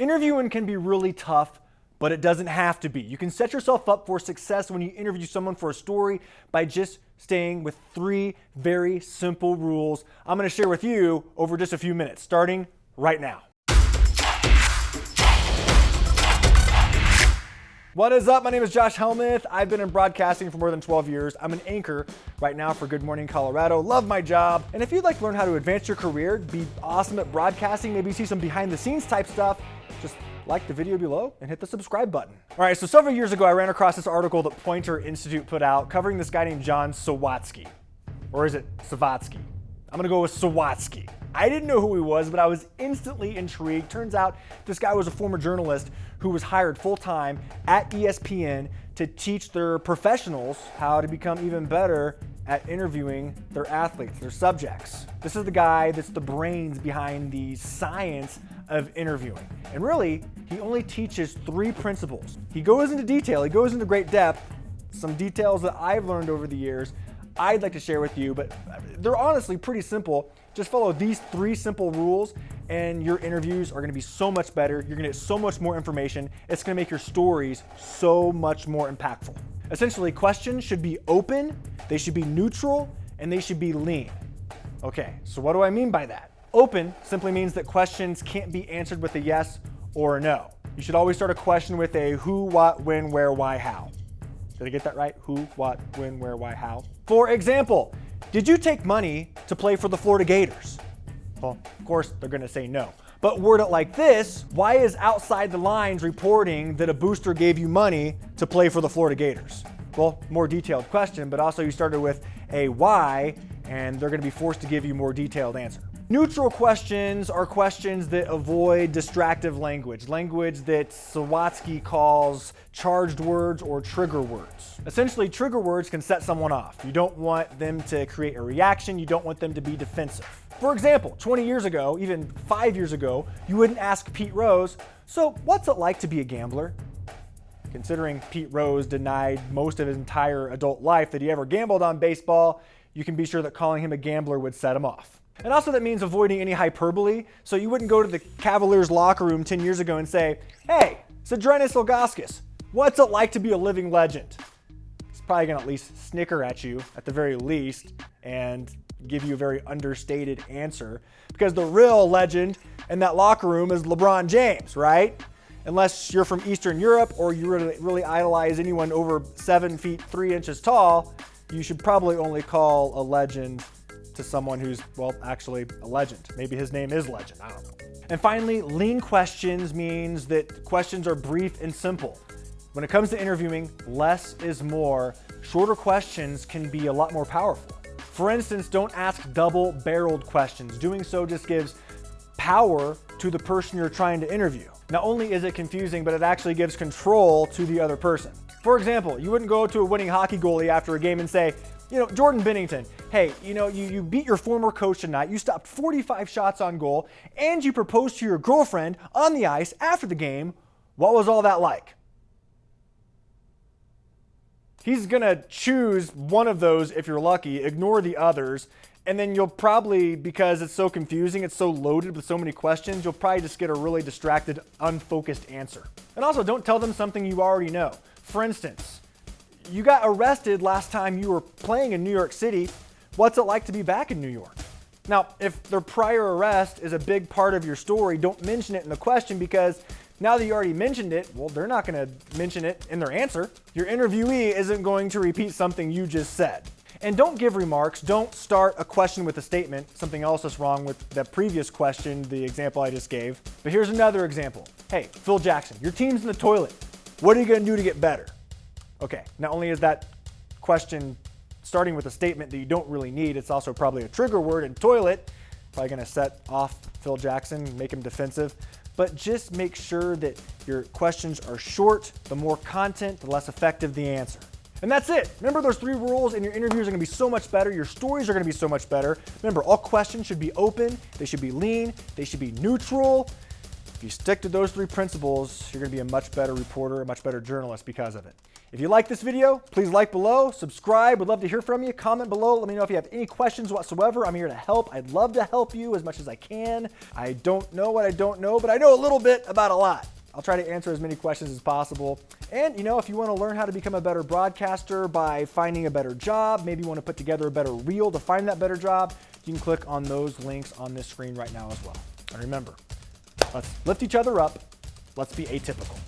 Interviewing can be really tough, but it doesn't have to be. You can set yourself up for success when you interview someone for a story by just staying with 3 very simple rules I'm going to share with you over just a few minutes, starting right now. What is up? My name is Josh Helmuth. I've been in broadcasting for more than 12 years. I'm an anchor right now for Good Morning Colorado. Love my job. And if you'd like to learn how to advance your career, be awesome at broadcasting, maybe see some behind the scenes type stuff, just like the video below and hit the subscribe button. All right, so several years ago, I ran across this article that Poynter Institute put out covering this guy named John Sawatsky. Or is it Sawatsky? I'm gonna go with Sawatsky. I didn't know who he was, but I was instantly intrigued. Turns out this guy was a former journalist who was hired full-time at ESPN to teach their professionals how to become even better at interviewing their athletes, their subjects. This is the guy that's the brains behind the science of interviewing. And really, he only teaches 3 principles. He goes into detail, he goes into great depth, some details that I've learned over the years I'd like to share with you, but they're honestly pretty simple. Just follow these 3 simple rules and your interviews are gonna be so much better. You're gonna get so much more information. It's gonna make your stories so much more impactful. Essentially, questions should be open, they should be neutral, and they should be lean. Okay, so what do I mean by that? Open simply means that questions can't be answered with a yes or a no. You should always start a question with a who, what, when, where, why, how. Did I get that right? Who, what, when, where, why, how? For example, did you take money to play for the Florida Gators? Well, of course, they're gonna say no. But word it like this, why is Outside the Lines reporting that a booster gave you money to play for the Florida Gators? Well, more detailed question, but also you started with a why, and they're gonna be forced to give you more detailed answer. Neutral questions are questions that avoid distractive language, language that Sawatsky calls charged words or trigger words. Essentially, trigger words can set someone off. You don't want them to create a reaction, you don't want them to be defensive. For example, 20 years ago, even 5 years ago, you wouldn't ask Pete Rose, so what's it like to be a gambler? Considering Pete Rose denied most of his entire adult life that he ever gambled on baseball, you can be sure that calling him a gambler would set him off. And also that means avoiding any hyperbole, so you wouldn't go to the Cavaliers locker room 10 years ago and say, hey, Zydrunas Ilgauskas, what's it like to be a living legend? It's probably gonna at least snicker at you, at the very least, and give you a very understated answer, because the real legend in that locker room is LeBron James, right? Unless you're from Eastern Europe or you really idolize anyone over 7 feet 3 inches tall, you should probably only call a legend to someone who's, well, actually a legend. Maybe his name is Legend, I don't know. And finally, lean questions means that questions are brief and simple. When it comes to interviewing, less is more. Shorter questions can be a lot more powerful. For instance, don't ask double-barreled questions. Doing so just gives power to the person you're trying to interview. Not only is it confusing, but it actually gives control to the other person. For example, you wouldn't go to a winning hockey goalie after a game and say, Jordan Binnington, hey, you beat your former coach tonight, you stopped 45 shots on goal, and you proposed to your girlfriend on the ice after the game. What was all that like? He's gonna choose one of those if you're lucky, ignore the others, and then you'll probably, because it's so confusing, it's so loaded with so many questions, you'll probably just get a really distracted, unfocused answer. And also, don't tell them something you already know. For instance, you got arrested last time you were playing in New York City. What's it like to be back in New York? Now, if their prior arrest is a big part of your story, don't mention it in the question, because now that you already mentioned it, well, they're not going to mention it in their answer. Your interviewee isn't going to repeat something you just said. And don't give remarks. Don't start a question with a statement. Something else is wrong with that previous question, the example I just gave. But here's another example. Hey, Phil Jackson, your team's in the toilet. What are you going to do to get better? Okay, not only is that question starting with a statement that you don't really need, it's also probably a trigger word in toilet, probably gonna set off Phil Jackson, make him defensive, but just make sure that your questions are short. The more content, the less effective the answer. And that's it. Remember those 3 rules and your interviews are gonna be so much better, your stories are gonna be so much better. Remember, all questions should be open, they should be lean, they should be neutral. If you stick to those 3 principles, you're gonna be a much better reporter, a much better journalist because of it. If you like this video, please like below, subscribe. Would love to hear from you. Comment below. Let me know if you have any questions whatsoever. I'm here to help. I'd love to help you as much as I can. I don't know what I don't know, but I know a little bit about a lot. I'll try to answer as many questions as possible. And if you want to learn how to become a better broadcaster by finding a better job, maybe you want to put together a better reel to find that better job, you can click on those links on this screen right now as well. And remember, let's lift each other up. Let's be atypical.